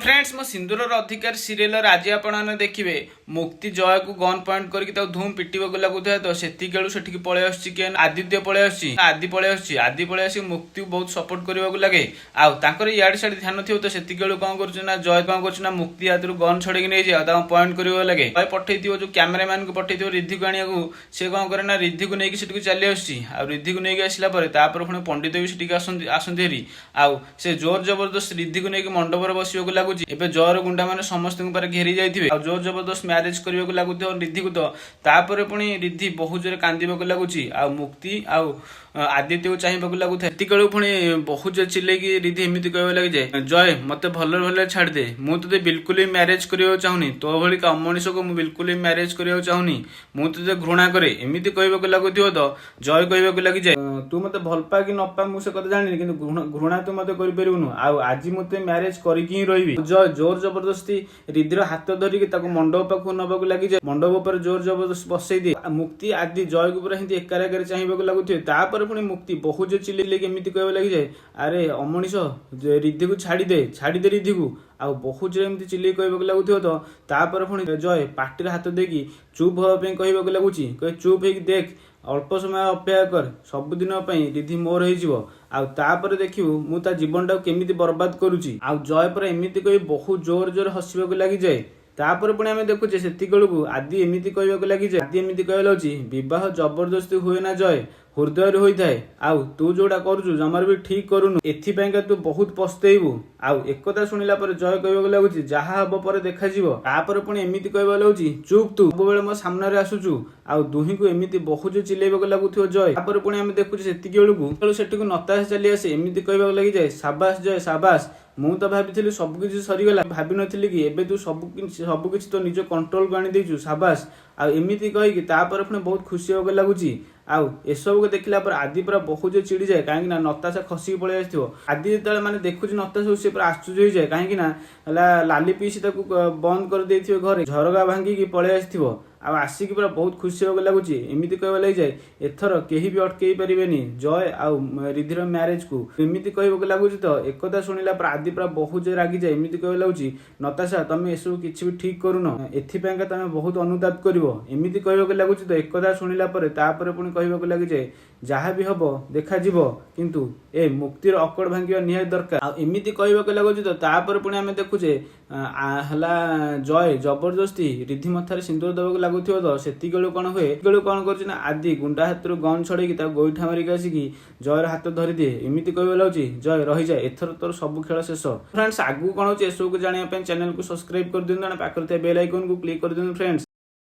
Friends मो सिंदूर अधिकार serial आज आपने देखिए मुक्ति जय को गन पॉइंट करके धूम पिटिबा लगुता तो सेठी पलि आदित्य पलि आदि पलि आदि पलि मुक्ति बहुत सपोर्ट करने लगे आउर इे साइड ध्यान थी तो से कौन कर जय कौन कर मुक्ति हाथ गन छड़े नहीं जाए पॉइंट करने लगे जय पठे जो कैमेरामैन को पठे रिद्धि को आने को सी कौन करे रिद्धि को लेकिन चली आद्धि को लेकिन आसला पुणी पंडित भी आसती हेरी आउ से जोर जबरदस्त रिद्धि को लेकिन मंडपर बसवाक लगुच एबे जयर गुंडा मैंने समस्त घेरी जाइए जोर जबरदस्त मैरेज करने को लगुथ रिद्धि को तो तापर पुणी रिद्धि बहुत जोर कांदे लगुच मुक्ति आदित्य को चाहिए लगुता है पुणी बहुत जोर चिल्लैकी रिद्धि एमती कह लगे जाए जय मत भल भल छाड़ दे मुझे बिल्कुल ही मैरेज करने चाहूनी तो भाई अमनीष को मुझे बिल्कुल ही मैरेज करने चाहूनी मुझे घृणा करे एमती कहवाक लगुथ तो जय कहवाक लगी जाए तू मत भल पा कि न पा मुझे कथा जानी कि घृणा तू मत कर आज मत मैरेज करके रही जय जोर जबरदस्ती रिद्धिर हाथ धरिकी मंडप पाख नबाक लगी जाए मंडप पर जोर जबरदस्त बसई दिए मुक्ति आदि जय को पूरा एकार चाहिए लगुथे पुणी मुक्ति बहुत जो चिल्ले एमती कहवा लगी जाए अरे अमनीष रिद्धि को छाड़ी दे रिद्धि को आउ बहुत जो एमती चिल्ले कहवाक लगुथ तो तापर पुणी जय पार्टी हाथ देकी चुप हाँपी कहवाक लगुच कहे चुप हो देख अल्प समय अपेक्षा कर सबुदिन रिद्धि मोर होपर देखू मुझे जीवन टाक केमी बर्बाद करुच्ची जय पर एमती कही बहुत जोर जोर हसवाक लगी जाए तापर पुणी आम देखुचे से आदि एमती कहवाक लगी जाए आदि एमती कह लगे बह जबरदस्ती हुए ना जय हृदय होता है आउ तू जोड़ा करू जमार भी ठीक करूनु एथिपाइका तू बहुत पस्तेबू आउ एकता शुणिला पर जय कहवाक लगुच जहा हम पर देखा तापर पुणी एमती कहवा लगे चुप तू सब बेले मो सामने आसुचु आउ दुही को एमती बहुत जो चिल्लेबाक लगुथ जय तापर पुणी आम देखुचे से नताश चली आसे एमती कहवाक लगी जाए साबास जय साबास मु तो भाभी सबकि सरीगला भाभी नी कि एबे तू सबकि तो निज कंट्रोल को आनी देचु साबास आमती कहीकि पुणी बहुत खुशी होगा लगुच आउ एसबू को देखला पर आदि पूरा बहुत जो चिड़ी जाए कहीं नताशा खसिक पलि आसो आदि जो मैंने देखुच नताशा सी पूरा आश्चर्य हो जाए कहीं लाली पीसी बंद कर दे घरे झरगा भांगिकी पलि आसो आसिक पूरा बहुत खुशी होगा लगुच एमती कहवा लगी जाए एथर कहीं भी अटकई पारे जय रिद्धिर मैरेज को एमती कहवाक लगुच तो एकता शुणिला पर आदि पूरा बहुत जो रागी जाए एमती कह लगुच नताशा तुम एसबू किसी भी ठीक करून एपाई तुम बहुत अनुताप कर एमती कहवाक लगुच तो एकता शुणिला पर पुणी कहवाक लगी जाए जहाँ भी हम देखा किंतु ए मुक्तिर अकड़ भांगा निहाय दरकार एमती कहवाक लगुच तो तापर पुणी आम देखुचे जय जबरदस्ती रिद्धि मथार सिंदूर दबाक लगुथ तो से कौन हुए कौन कर आदि गुंडा हाथ गन छड़े गोईठा मारिक आसिकी जयर हाथ धरी दिए एमती कहवा लगे जय रही जाए एथर तोर सब खेल शेष फ्रेंड्स आगू कौन हो एसबू को जानापी चैनल को सब्सक्राइब कर दिखाते पाखे बेल आइकन को क्लिक कर दिखाते फ्रेंड्स।